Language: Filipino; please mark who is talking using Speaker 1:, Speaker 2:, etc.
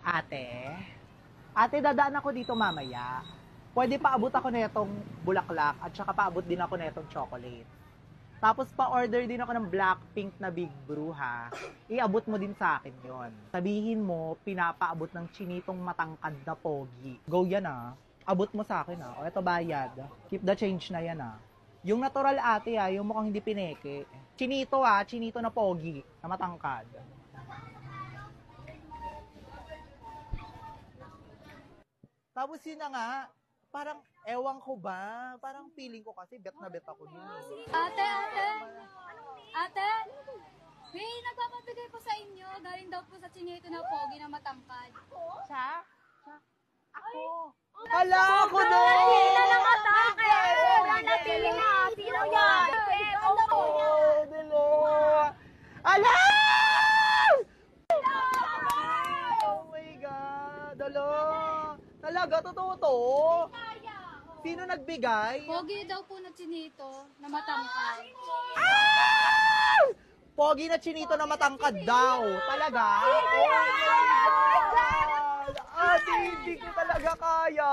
Speaker 1: Ate? Ate, dadaan ako dito mamaya. Pwede paabot ako netong bulaklak at saka paabot din ako netong chocolate. Tapos pa-order din ako ng Blackpink na Big Brew ha. Iabot mo din sa akin yon. Sabihin mo, pinapaabot ng chinitong matangkad na pogi. Go yan ha. Abot mo sa akin ha. O eto bayad. Keep the change na yan ha. Yung natural ate ha, yung mukhang hindi pineke. Chinito ha, chinito na pogi, na matangkad. Tapos yun na nga, parang ewan ko ba, parang feeling ko kasi bet na bet ako yun.
Speaker 2: Ate, ate! Ate! May nagpapabigay po sa inyo. Galing daw po sa chinito na pogi na matangkad.
Speaker 1: Siya? Ako? Hala, ako na!
Speaker 2: Hindi na lang atake! Wala na, pili na! Sino yan?
Speaker 1: Oh, dilo! Hala! Oh my God! Dalo! Talaga, totoo to? Sino nagbigay?
Speaker 2: Pogi daw po na chinito na matangkad.
Speaker 1: Pogi na chinito na matangkad daw. Talaga? Oh my God! Ate, hindi ko talaga kaya.